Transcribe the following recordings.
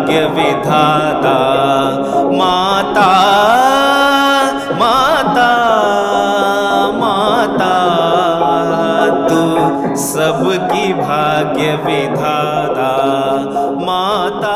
भाग्य विधाता। माता माता माता तू सबकी भाग्य विधाता। माता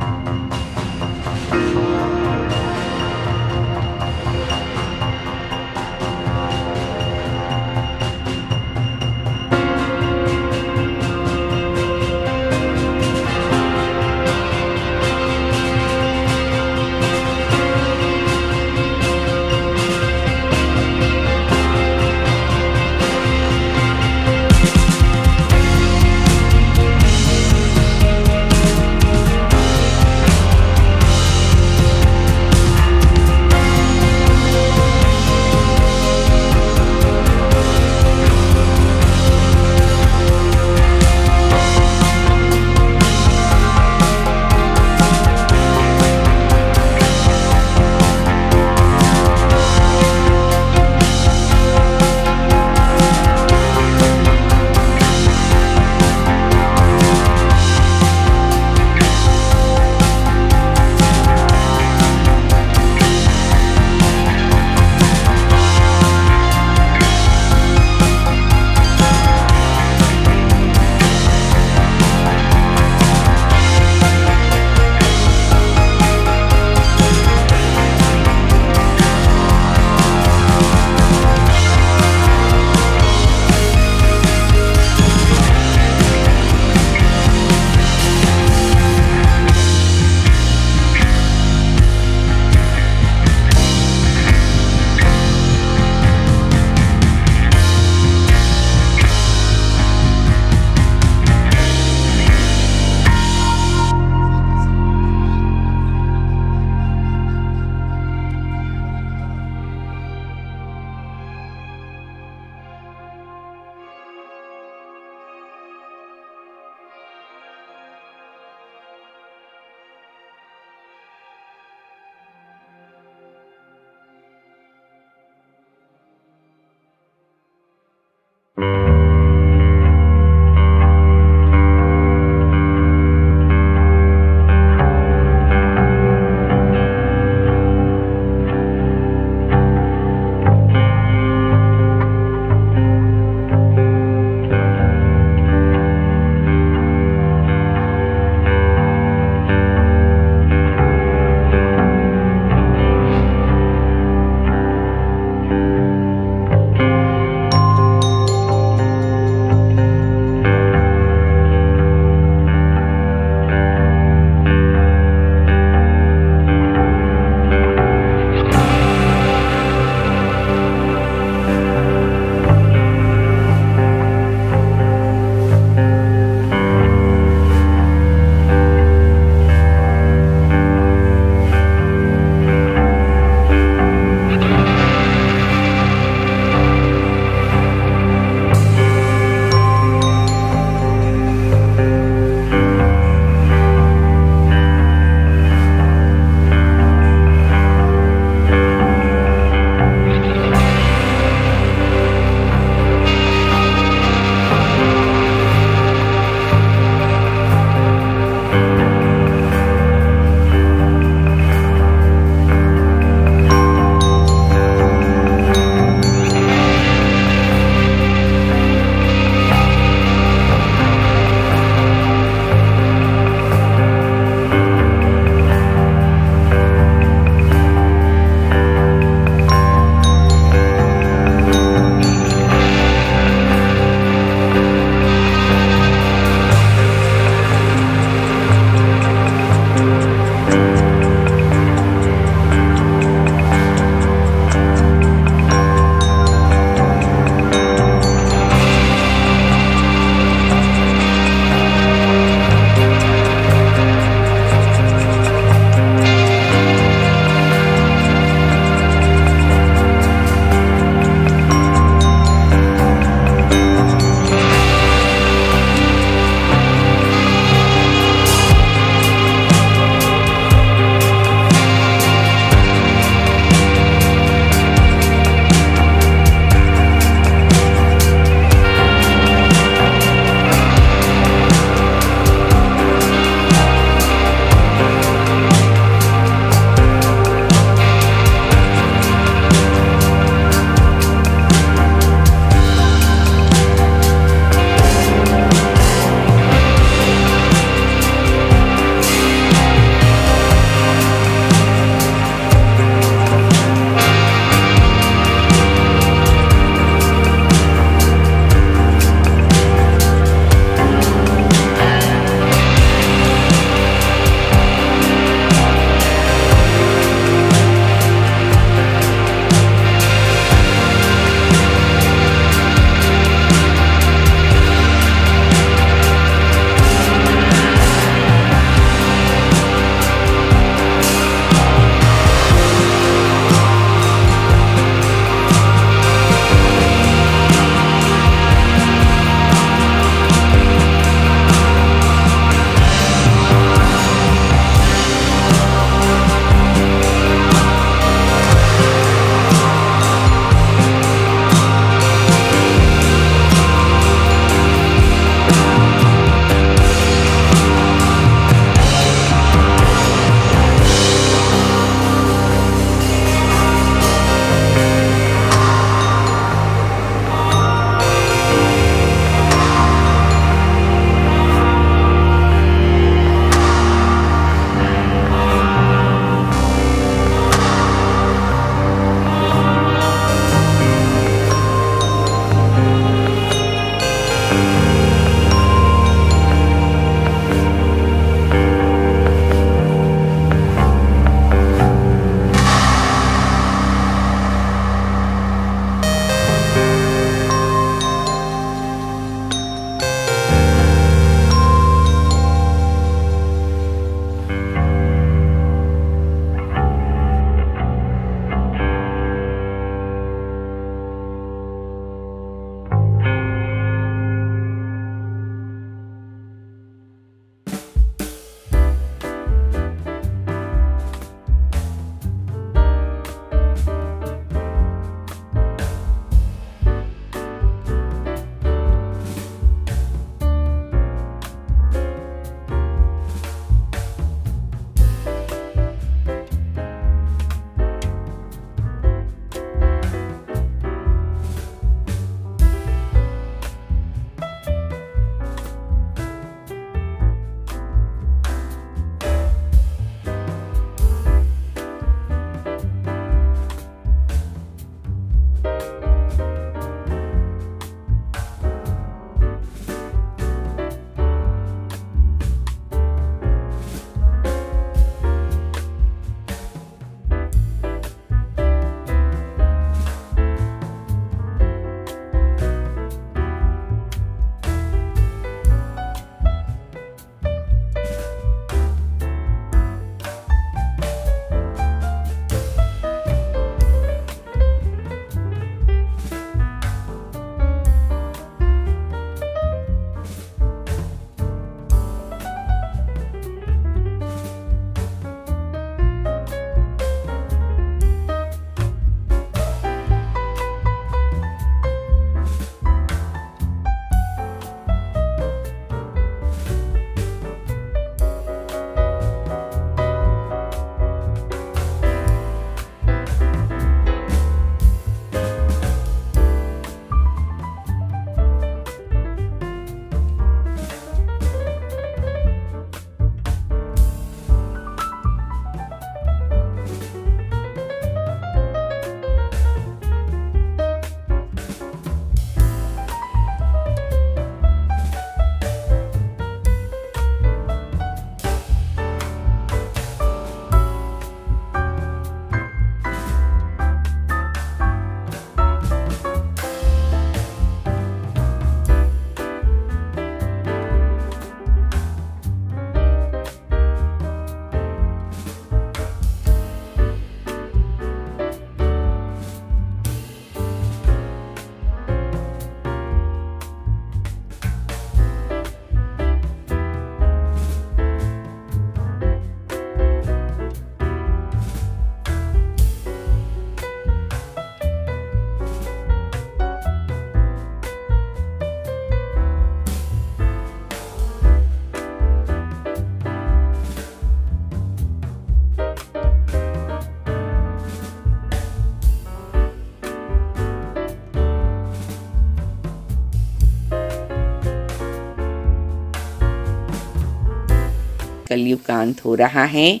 कलयुग का अंत हो रहा है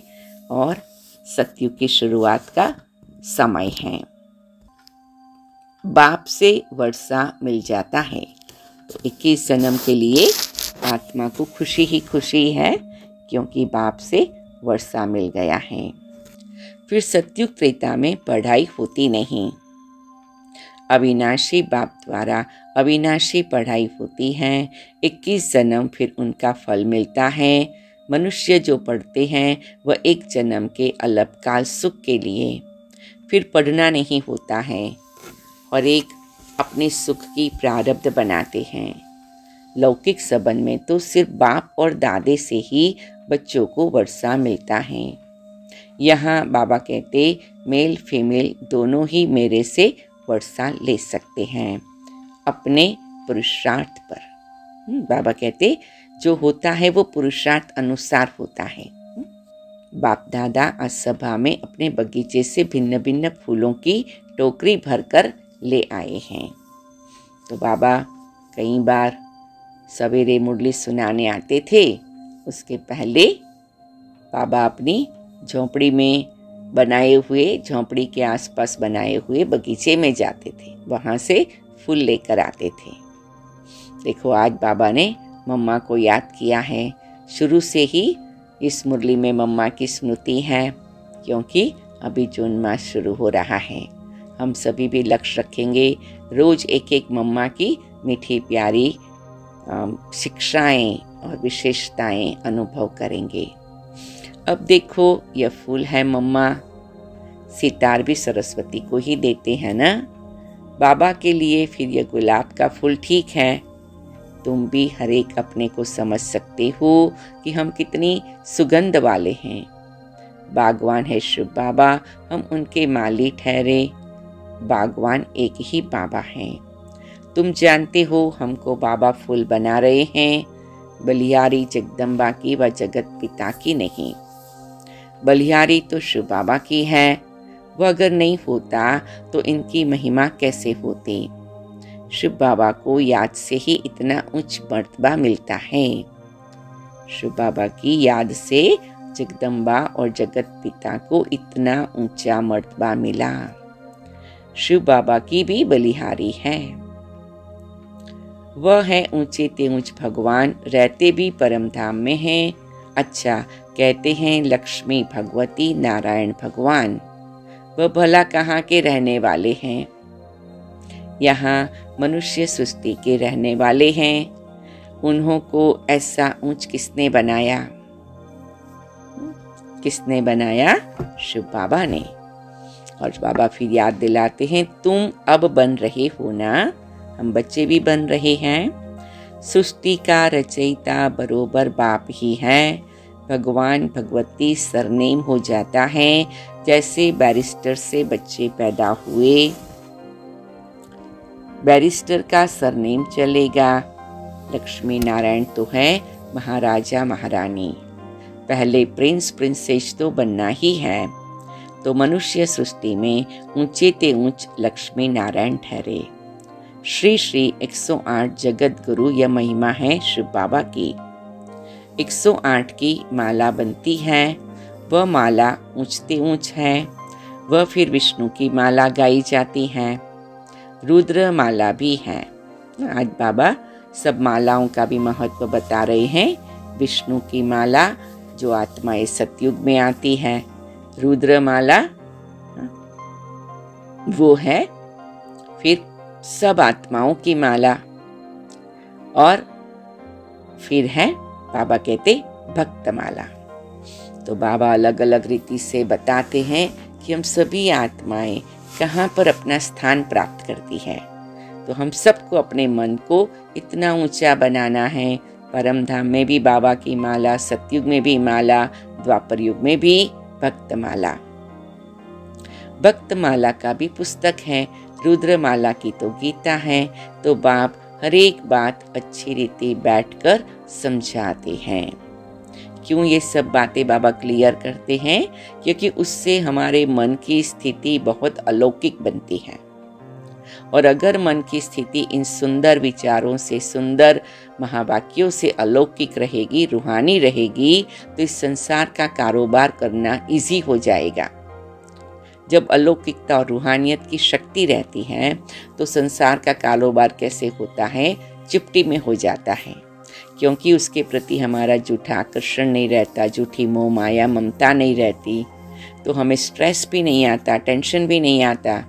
और सतयुग की शुरुआत का समय है। बाप से वर्षा मिल जाता है तो 21 जन्म के लिए आत्मा को खुशी ही खुशी है, क्योंकि बाप से वर्षा मिल गया है। फिर सतयुग त्रेता में पढ़ाई होती नहीं, अविनाशी बाप द्वारा अविनाशी पढ़ाई होती है। 21 जन्म फिर उनका फल मिलता है। मनुष्य जो पढ़ते हैं वह एक जन्म के अल्पकाल सुख के लिए, फिर पढ़ना नहीं होता है और एक अपने सुख की प्रारब्ध बनाते हैं। लौकिक संबंध में तो सिर्फ बाप और दादे से ही बच्चों को वर्षा मिलता है। यहाँ बाबा कहते मेल फीमेल दोनों ही मेरे से वर्षा ले सकते हैं अपने पुरुषार्थ पर। बाबा कहते जो होता है वो पुरुषार्थ अनुसार होता है। बाप दादा आज सभा में अपने बगीचे से भिन्न भिन्न फूलों की टोकरी भरकर ले आए हैं। तो बाबा कई बार सवेरे मुरली सुनाने आते थे, उसके पहले बाबा अपनी झोंपड़ी में बनाए हुए, झोंपड़ी के आसपास बनाए हुए बगीचे में जाते थे, वहाँ से फूल लेकर आते थे। देखो आज बाबा ने मम्मा को याद किया है। शुरू से ही इस मुरली में मम्मा की स्मृति है, क्योंकि अभी जून मास शुरू हो रहा है। हम सभी भी लक्ष्य रखेंगे, रोज एक एक मम्मा की मीठी प्यारी शिक्षाएं और विशेषताएं अनुभव करेंगे। अब देखो यह फूल है मम्मा, सितार भी सरस्वती को ही देते हैं ना बाबा के लिए। फिर यह गुलाब का फूल ठीक है। तुम भी हर एक अपने को समझ सकते हो कि हम कितनी सुगंध वाले हैं। बागवान है शिव बाबा, हम उनके माली ठहरे। बागवान एक ही बाबा हैं। तुम जानते हो हमको बाबा फूल बना रहे हैं। बलिहारी जगदम्बा की व जगत पिता की नहीं। बलिहारी तो शिव बाबा की है। वह अगर नहीं होता तो इनकी महिमा कैसे होती। शिव बाबा को याद से ही इतना उच्च मर्तबा मिलता है। शिव बाबा की याद से जगदम्बा और जगत पिता को इतना ऊंचा मर्तबा मिला। शिव बाबा की भी बलिहारी है। वह है ऊंचे ते ऊंच भगवान, रहते भी परम धाम में हैं। अच्छा कहते हैं लक्ष्मी भगवती नारायण भगवान, वह भला कहाँ के रहने वाले हैं। यहाँ मनुष्य सृष्टि के रहने वाले हैं। उन्हों को ऐसा ऊंच किसने बनाया? किसने बनाया? शिव बाबा ने। और बाबा फिर याद दिलाते हैं तुम अब बन रहे हो ना, हम बच्चे भी बन रहे हैं। सृष्टि का रचयिता बरोबर बाप ही है। भगवान भगवती सरनेम हो जाता है। जैसे बैरिस्टर से बच्चे पैदा हुए, बैरिस्टर का सरनेम चलेगा। लक्ष्मी नारायण तो है महाराजा महारानी, पहले प्रिंस प्रिंसेस तो बनना ही है। तो मनुष्य सृष्टि में ऊंचे ते ऊंच लक्ष्मी नारायण ठहरे। श्री श्री 108 जगत गुरु यह महिमा है शिव बाबा की। 108 की माला बनती है, वह माला ऊंचते ऊंच है। वह फिर विष्णु की माला गाई जाती है। रुद्र माला भी है। आज बाबा सब मालाओं का भी महत्व बता रहे हैं। विष्णु की माला जो आत्मा इस सतयुग में आती है, रुद्र माला वो है फिर सब आत्माओं की माला। और फिर है बाबा कहते भक्त माला। तो बाबा अलग अलग रीति से बताते हैं कि हम सभी आत्माएं कहाँ पर अपना स्थान प्राप्त करती है। तो हम सबको अपने मन को इतना ऊंचा बनाना है। परम धाम में भी बाबा की माला, सतयुग में भी माला, द्वापर युग में भी भक्त माला। भक्त माला का भी पुस्तक है, रुद्र माला की तो गीता है। तो बाप हर एक बात अच्छी रीति बैठकर समझाते हैं। क्यों ये सब बातें बाबा क्लियर करते हैं? क्योंकि उससे हमारे मन की स्थिति बहुत अलौकिक बनती है और अगर मन की स्थिति इन सुंदर विचारों से, सुंदर महावाक्यों से अलौकिक रहेगी, रूहानी रहेगी, तो इस संसार का कारोबार करना इजी हो जाएगा। जब अलौकिकता और रूहानियत की शक्ति रहती है तो संसार का कारोबार कैसे होता है, चिपटी में हो जाता है, क्योंकि उसके प्रति हमारा झूठा आकर्षण नहीं रहता, झूठी मोह माया ममता नहीं रहती, तो हमें स्ट्रेस भी नहीं आता, टेंशन भी नहीं आता।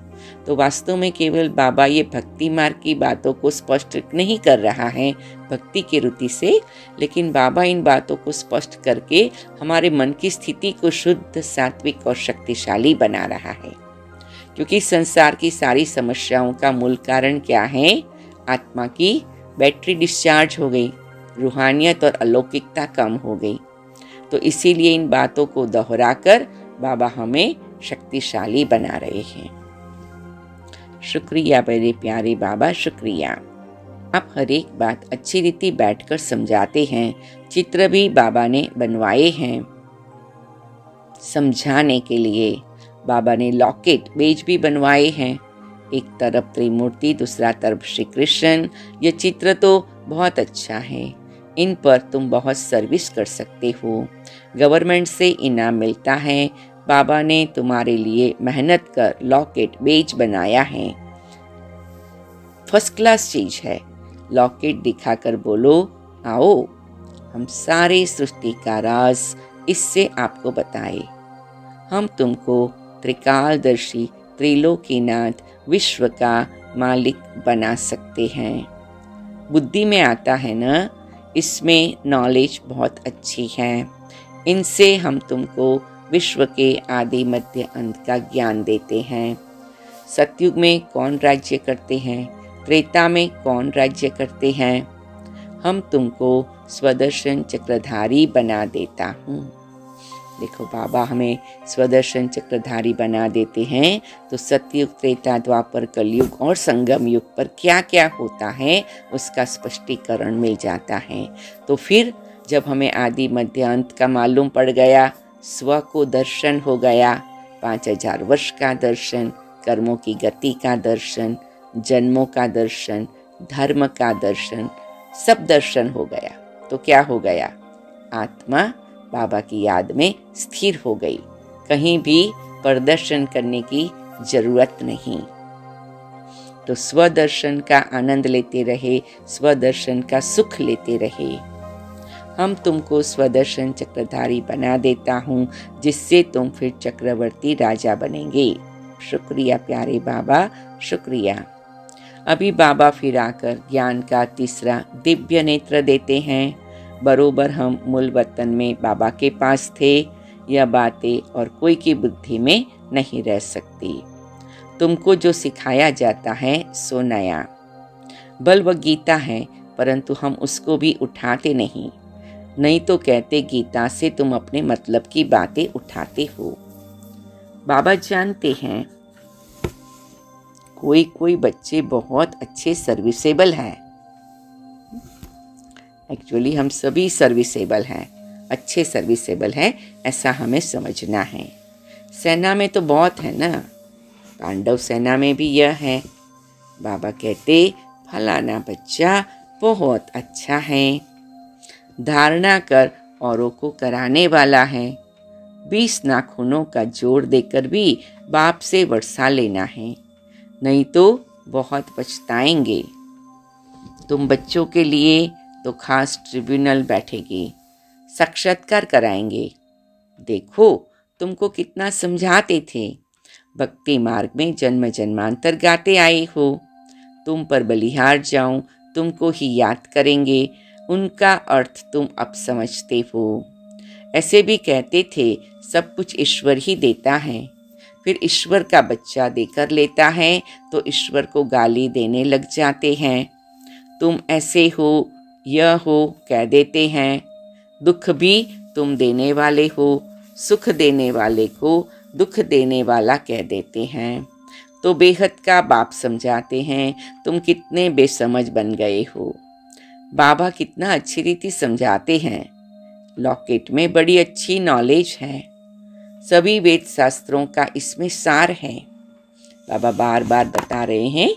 तो वास्तव में केवल बाबा ये भक्ति मार्ग की बातों को स्पष्ट नहीं कर रहा है भक्ति की रुचि से, लेकिन बाबा इन बातों को स्पष्ट करके हमारे मन की स्थिति को शुद्ध, सात्विक और शक्तिशाली बना रहा है। क्योंकि संसार की सारी समस्याओं का मूल कारण क्या है? आत्मा की बैटरी डिस्चार्ज हो गई, रूहानियत और अलौकिकता कम हो गई। तो इसीलिए इन बातों को दोहराकर बाबा हमें शक्तिशाली बना रहे हैं। शुक्रिया मेरे प्यारे बाबा, शुक्रिया। आप हर एक बात अच्छी रीति बैठकर समझाते हैं। चित्र भी बाबा ने बनवाए हैं समझाने के लिए। बाबा ने लॉकेट, बेज भी बनवाए हैं, एक तरफ त्रिमूर्ति, दूसरा तरफ श्री कृष्ण। ये चित्र तो बहुत अच्छा है, इन पर तुम बहुत सर्विस कर सकते हो। गवर्नमेंट से इनाम मिलता है। बाबा ने तुम्हारे लिए मेहनत कर लॉकेट, बेज बनाया है। फर्स्ट क्लास चीज है। लॉकेट दिखाकर बोलो, आओ हम सारे सृष्टि का राज इससे आपको बताए। हम तुमको त्रिकालदर्शी, त्रिलोकीनाथ, विश्व का मालिक बना सकते हैं। बुद्धि में आता है ना, इसमें नॉलेज बहुत अच्छी है। इनसे हम तुमको विश्व के आदि मध्य अंत का ज्ञान देते हैं। सतयुग में कौन राज्य करते हैं, त्रेता में कौन राज्य करते हैं। हम तुमको स्वदर्शन चक्रधारी बना देता हूँ। देखो बाबा हमें स्वदर्शन चक्रधारी बना देते हैं, तो सतयुग, त्रेता, द्वापर, कलयुग और संगम युग पर क्या क्या होता है उसका स्पष्टीकरण मिल जाता है। तो फिर जब हमें आदि मध्य अंत का मालूम पड़ गया, स्व को दर्शन हो गया, 5000 वर्ष का दर्शन, कर्मों की गति का दर्शन, जन्मों का दर्शन, धर्म का दर्शन, सब दर्शन हो गया, तो क्या हो गया? आत्मा बाबा की याद में स्थिर हो गई। कहीं भी प्रदर्शन करने की जरूरत नहीं। तो स्वदर्शन का आनंद लेते रहे, स्वदर्शन का सुख लेते रहे। हम तुमको स्वदर्शन चक्रधारी बना देता हूँ, जिससे तुम फिर चक्रवर्ती राजा बनेंगे। शुक्रिया प्यारे बाबा, शुक्रिया। अभी बाबा फिर आकर ज्ञान का तीसरा दिव्य नेत्र देते हैं। बरोबर हम मूल वतन में बाबा के पास थे। यह बातें और कोई की बुद्धि में नहीं रह सकती। तुमको जो सिखाया जाता है सो नया। बल व गीता है, परंतु हम उसको भी उठाते नहीं तो कहते गीता से तुम अपने मतलब की बातें उठाते हो। बाबा जानते हैं कोई बच्चे बहुत अच्छे सर्विसेबल हैं। एक्चुअली हम सभी सर्विसेबल हैं, अच्छे सर्विसेबल हैं, ऐसा हमें समझना है। सेना में तो बहुत है ना, पांडव सेना में भी यह है। बाबा कहते फलाना बच्चा बहुत अच्छा है, धारणा कर औरों को कराने वाला है। 20 नाखूनों का जोड़ देकर भी बाप से वर्षा लेना है, नहीं तो बहुत पछताएंगे। तुम बच्चों के लिए तो खास ट्रिब्यूनल बैठेगी, साक्षात्कार कराएंगे। देखो तुमको कितना समझाते थे। भक्ति मार्ग में जन्म जन्मांतर गाते आए हो। तुम पर बलिहार जाऊं, तुमको ही याद करेंगे। उनका अर्थ तुम अब समझते हो। ऐसे भी कहते थे सब कुछ ईश्वर ही देता है। फिर ईश्वर का बच्चा देकर लेता है तो ईश्वर को गाली देने लग जाते हैं। तुम ऐसे हो, यह हो कह देते हैं। दुख भी तुम देने वाले हो, सुख देने वाले को दुख देने वाला कह देते हैं। तो बेहद का बाप समझाते हैं तुम कितने बेसमझ बन गए हो। बाबा कितना अच्छी रीति समझाते हैं। लॉकेट में बड़ी अच्छी नॉलेज है। सभी वेद शास्त्रों का इसमें सार है। बाबा बार बार बता रहे हैं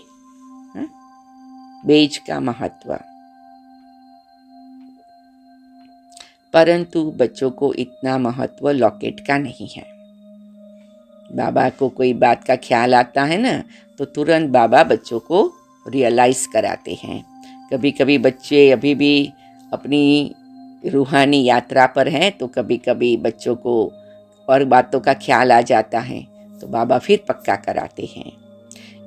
बेज का महत्व। परंतु बच्चों को इतना महत्व लॉकेट का नहीं है। बाबा को कोई बात का ख्याल आता है ना, तो तुरंत बाबा बच्चों को रियलाइज कराते हैं। कभी कभी बच्चे अभी भी अपनी रूहानी यात्रा पर हैं, तो कभी कभी बच्चों को और बातों का ख्याल आ जाता है, तो बाबा फिर पक्का कराते हैं।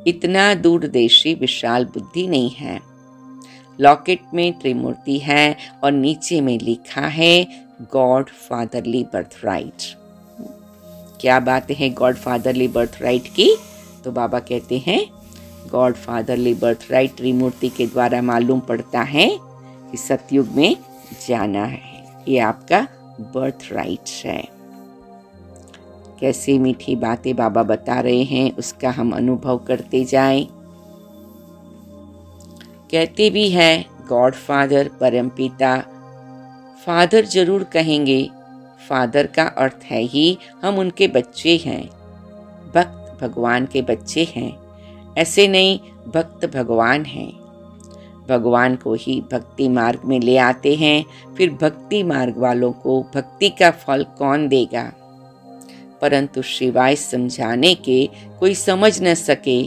इतना दूरदेशी विशाल बुद्धि नहीं है। लॉकेट में त्रिमूर्ति है और नीचे में लिखा है गॉड फादरली बर्थराइट। क्या बातें हैं गॉड फादरली बर्थराइट की? तो बाबा कहते हैं गॉड फादरली बर्थराइट त्रिमूर्ति के द्वारा मालूम पड़ता है कि सतयुग में जाना है, ये आपका बर्थराइट है। कैसी मीठी बातें बाबा बता रहे हैं, उसका हम अनुभव करते जाएं। कहते भी हैं गॉड फादर, परम पिता। फादर जरूर कहेंगे, फादर का अर्थ है ही हम उनके बच्चे हैं, भक्त भगवान के बच्चे हैं। ऐसे नहीं, भक्त भगवान हैं। भगवान को ही भक्ति मार्ग में ले आते हैं, फिर भक्ति मार्ग वालों को भक्ति का फल कौन देगा? परंतु शिवाय समझाने के कोई समझ न सके।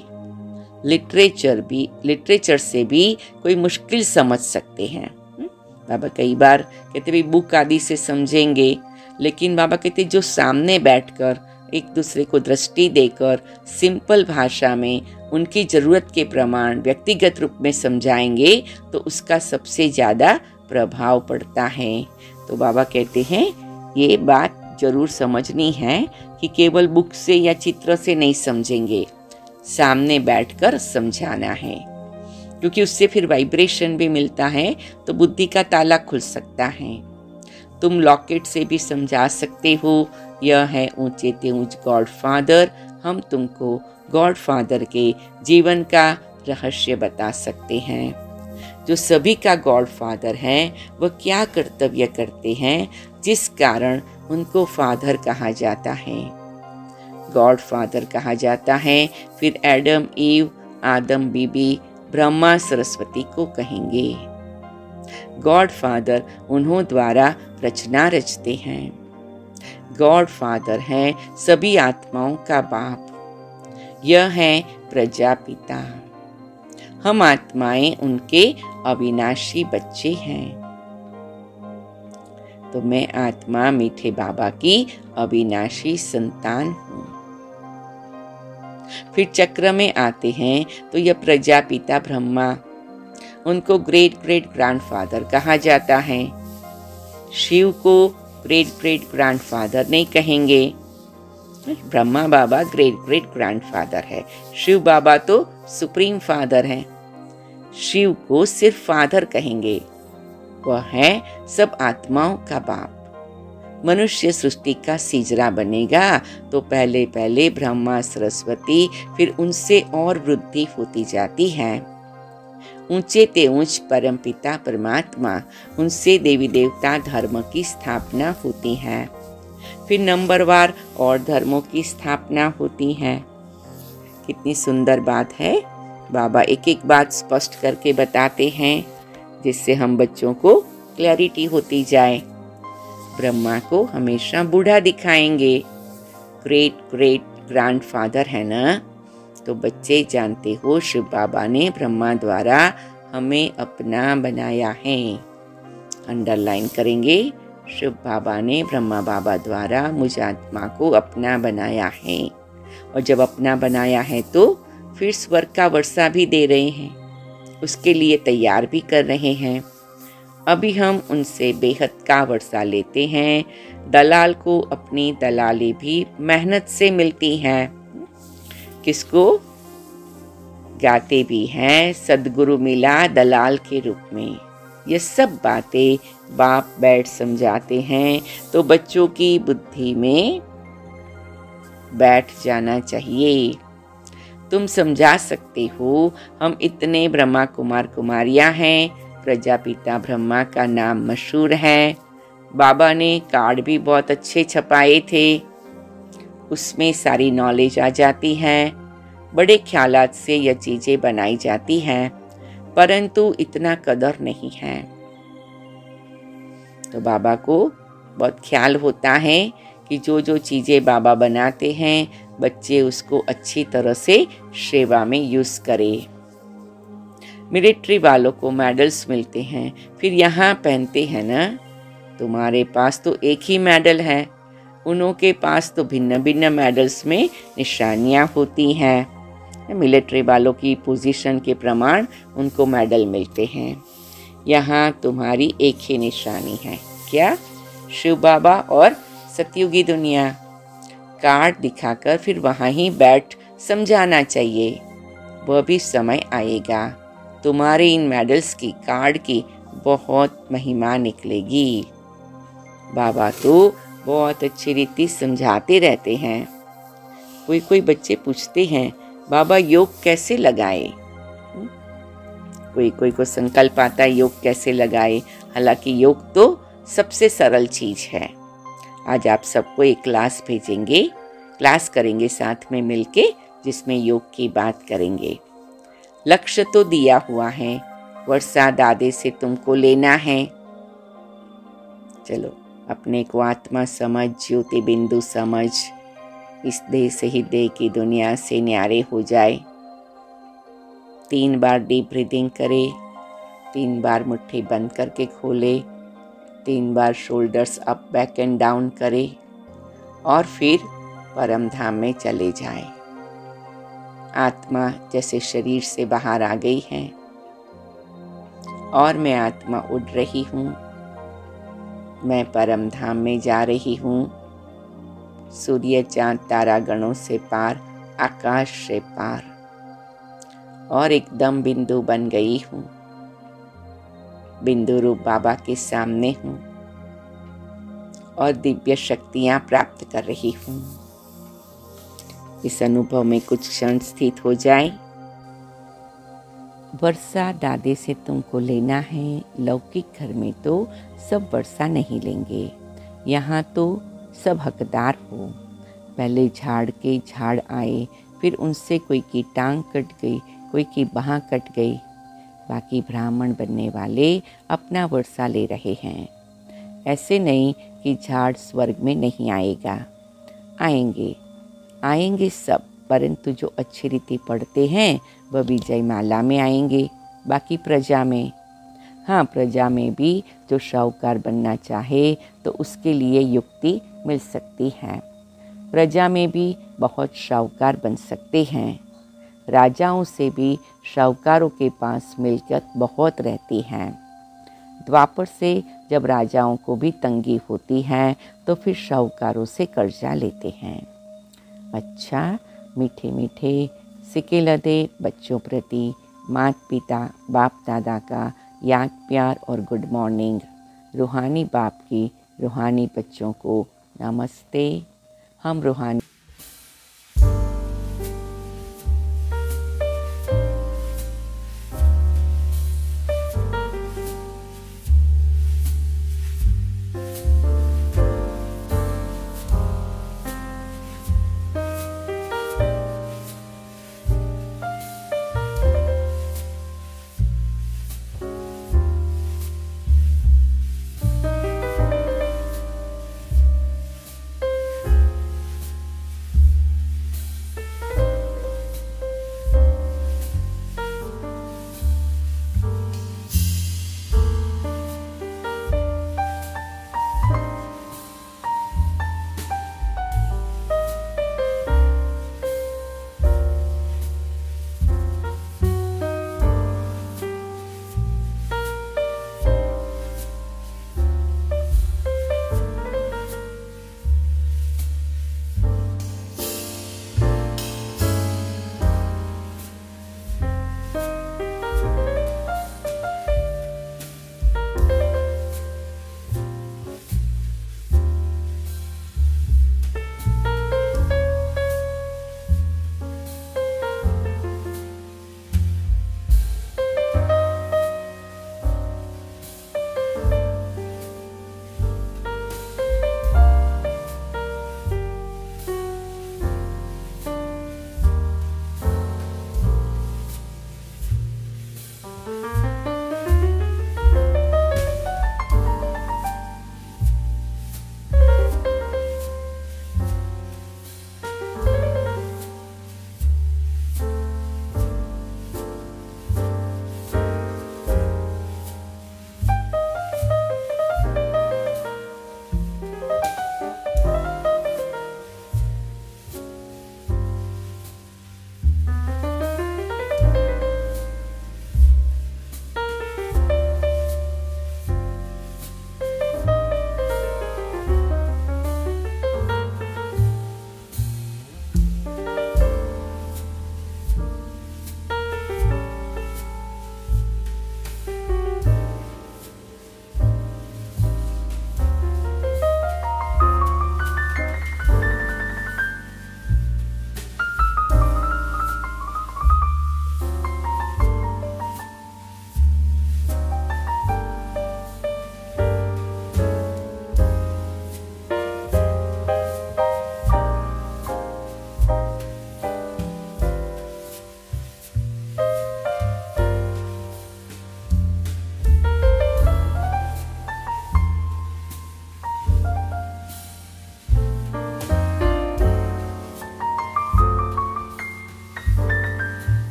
लिटरेचर से भी कोई मुश्किल समझ सकते हैं। बाबा कई बार कहते भाई बुक आदि से समझेंगे, लेकिन बाबा कहते जो सामने बैठकर एक दूसरे को दृष्टि देकर सिंपल भाषा में उनकी जरूरत के प्रमाण व्यक्तिगत रूप में समझाएंगे, तो उसका सबसे ज़्यादा प्रभाव पड़ता है। तो बाबा कहते हैं ये बात जरूर समझनी है कि केवल बुक से या चित्र से नहीं समझेंगे, सामने बैठकर समझाना है, क्योंकि उससे फिर वाइब्रेशन भी मिलता है, तो बुद्धि का ताला खुल सकता है। तुम लॉकेट से भी समझा सकते हो, यह है ऊंचे ते ऊंच गॉड फादर। हम तुमको गॉड फादर के जीवन का रहस्य बता सकते हैं। जो सभी का गॉड फादर हैं, वह क्या कर्तव्य करते हैं जिस कारण उनको फादर कहा जाता है, गॉड फादर कहा जाता है। फिर एडम ईव, आदम बीबी, ब्रह्मा सरस्वती को कहेंगे। गॉड फादर उन्हों द्वारा रचना रचते हैं। गॉड फादर है सभी आत्माओं का बाप। यह है प्रजापिता। हम आत्माएं उनके अविनाशी बच्चे हैं। तो मैं आत्मा मीठे बाबा की अविनाशी संतान हूँ। फिर चक्र में आते हैं तो यह प्रजापिता ब्रह्मा, उनको ग्रेट ग्रेट ग्रैंडफादर कहा जाता है। शिव को ग्रेट ग्रेट ग्रैंडफादर नहीं कहेंगे। ब्रह्मा बाबा ग्रेट ग्रेट ग्रैंडफादर है, शिव बाबा तो सुप्रीम फादर है। शिव को सिर्फ फादर कहेंगे, वह है सब आत्माओं का बाप। मनुष्य सृष्टि का सीजरा बनेगा तो पहले पहले ब्रह्मा सरस्वती, फिर उनसे और वृद्धि होती जाती है। ऊंचे ते ऊंच परम पिता परमात्मा, उनसे देवी देवता धर्म की स्थापना होती है। फिर नंबरवार और धर्मों की स्थापना होती है। कितनी सुंदर बात है। बाबा एक एक बात स्पष्ट करके बताते हैं, जिससे हम बच्चों को क्लैरिटी होती जाए। ब्रह्मा को हमेशा बूढ़ा दिखाएंगे, ग्रेट ग्रेट ग्रैंडफादर है ना। तो बच्चे जानते हो शिव बाबा ने ब्रह्मा द्वारा हमें अपना बनाया है। अंडरलाइन करेंगे, शिव बाबा ने ब्रह्मा बाबा द्वारा मुझ आत्मा को अपना बनाया है। और जब अपना बनाया है तो फिर स्वर्ग का वर्षा भी दे रहे हैं, उसके लिए तैयार भी कर रहे हैं। अभी हम उनसे बेहद का वर्षा लेते हैं। दलाल को अपनी दलाली भी मेहनत से मिलती है। किसको? गाते भी हैं, सद्गुरु मिला दलाल के रूप में। ये सब बातें बाप बैठ समझाते हैं, तो बच्चों की बुद्धि में बैठ जाना चाहिए। तुम समझा सकते हो, हम इतने ब्रह्मा कुमार कुमारियां हैं, प्रजापिता ब्रह्मा का नाम मशहूर है। बाबा ने कार्ड भी बहुत अच्छे छपाए थे, उसमें सारी नॉलेज आ जाती है। बड़े ख्यालात से यह चीज़ें बनाई जाती हैं। परंतु इतना कदर नहीं है। तो बाबा को बहुत ख्याल होता है कि जो जो चीज़ें बाबा बनाते हैं बच्चे उसको अच्छी तरह से सेवा में यूज़ करें। मिलिट्री वालों को मेडल्स मिलते हैं, फिर यहाँ पहनते हैं ना। तुम्हारे पास तो एक ही मेडल है, उन्हों के पास तो भिन्न भिन्न मेडल्स में निशानियाँ होती हैं। मिलिट्री वालों की पोजीशन के प्रमाण उनको मेडल मिलते हैं। यहाँ तुम्हारी एक ही निशानी है, क्या? शिव बाबा और सतयुगी दुनिया। कार्ड दिखाकर फिर वहाँ ही बैठ समझाना चाहिए। वह भी समय आएगा, तुम्हारे इन मेडल्स की कार्ड की बहुत महिमा निकलेगी। बाबा तो बहुत अच्छी रीति समझाते रहते हैं। कोई कोई बच्चे पूछते हैं बाबा योग कैसे लगाए। कोई कोई को संकल्प आता है योग कैसे लगाए। हालांकि योग तो सबसे सरल चीज है। आज आप सबको एक क्लास भेजेंगे, क्लास करेंगे साथ में मिलके, जिसमें योग की बात करेंगे। लक्ष्य तो दिया हुआ है, वर्षा दादे से तुमको लेना है। चलो अपने को आत्मा समझ, ज्योति बिंदु समझ, इस देह से ही देह की दुनिया से न्यारे हो जाए। 3 बार डीप ब्रीदिंग करे, 3 बार मुट्ठी बंद करके खोले, 3 बार shoulders up back and down करे और फिर परम धाम में चले जाए। आत्मा जैसे शरीर से बाहर आ गई है और मैं आत्मा उड़ रही हूँ। मैं परम धाम में जा रही हूँ। सूर्य चांद तारा गणों से पार, आकाश से पार, और एकदम बिंदु बन गई हूँ। बिंदु रूप बाबा के सामने हूँ और दिव्य शक्तियाँ प्राप्त कर रही हूँ। इस अनुभव में कुछ क्षण स्थित हो जाए। वर्षा दादे से तुमको लेना है। लौकिक घर में तो सब वर्षा नहीं लेंगे, यहाँ तो सब हकदार हो। पहले झाड़ के झाड़ आए, फिर उनसे कोई की टांग कट गई, कोई की बाँह कट गई। बाकी ब्राह्मण बनने वाले अपना वर्षा ले रहे हैं। ऐसे नहीं कि झाड़ स्वर्ग में नहीं आएगा, आएंगे सब, परंतु जो अच्छी रीति पढ़ते हैं वह विजय माला में आएंगे। बाकी प्रजा में, हाँ प्रजा में भी जो शाहूकार बनना चाहे तो उसके लिए युक्ति मिल सकती है। प्रजा में भी बहुत शाहूकार बन सकते हैं। राजाओं से भी शाहूकारों के पास मिल्कियत बहुत रहती है। द्वापर से जब राजाओं को भी तंगी होती है तो फिर शाहूकारों से कर्जा लेते हैं। अच्छा, मीठे मीठे सिक्के लदे बच्चों प्रति माता पिता बाप दादा का याद प्यार और गुड मॉर्निंग। रूहानी बाप की रूहानी बच्चों को नमस्ते। हम रूहानी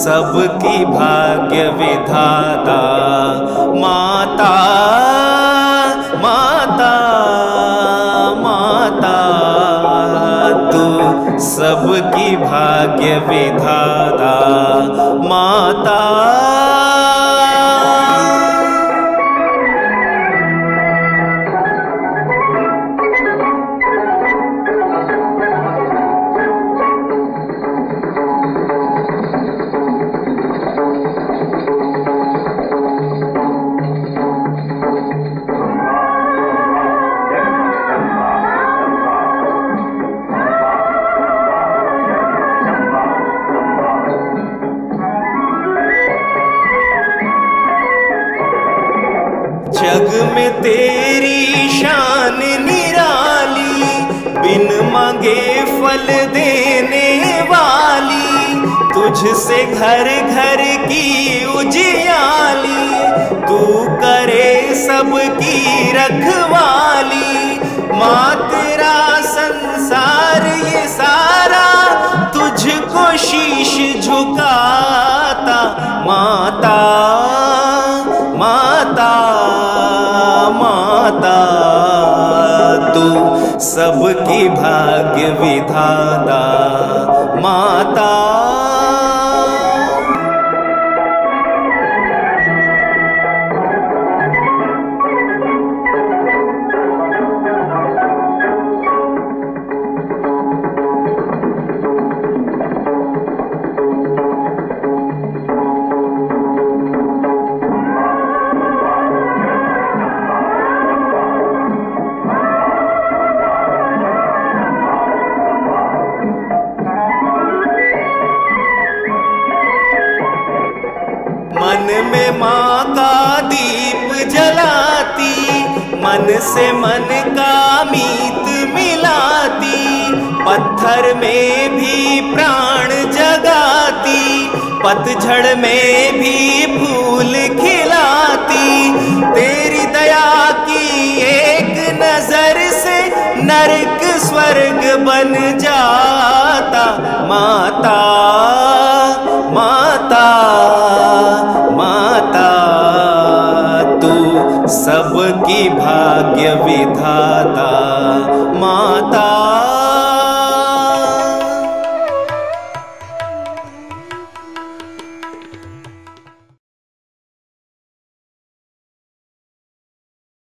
सबकी भाग्य विधाता माता माता माता तू सबकी भाग्य विधाता माता। जग में तेरी शान निराली, बिन मांगे फल देने वाली, तुझसे घर घर की उजियाली, तू करे सबकी रखवाली। माँ तेरा संसार ये सारा तुझको शीश झुकाता माता माता माता तू सबकी भाग्य विधाता माता। मन में माँ का दीप जलाती, मन से मन का मीत मिलाती, पत्थर में भी प्राण जगाती, पतझड़ में भी फूल खिलाती। तेरी दया की एक नजर से नरक स्वर्ग बन जाता माता माता माता तू सबकी भाग्य विधाता माता।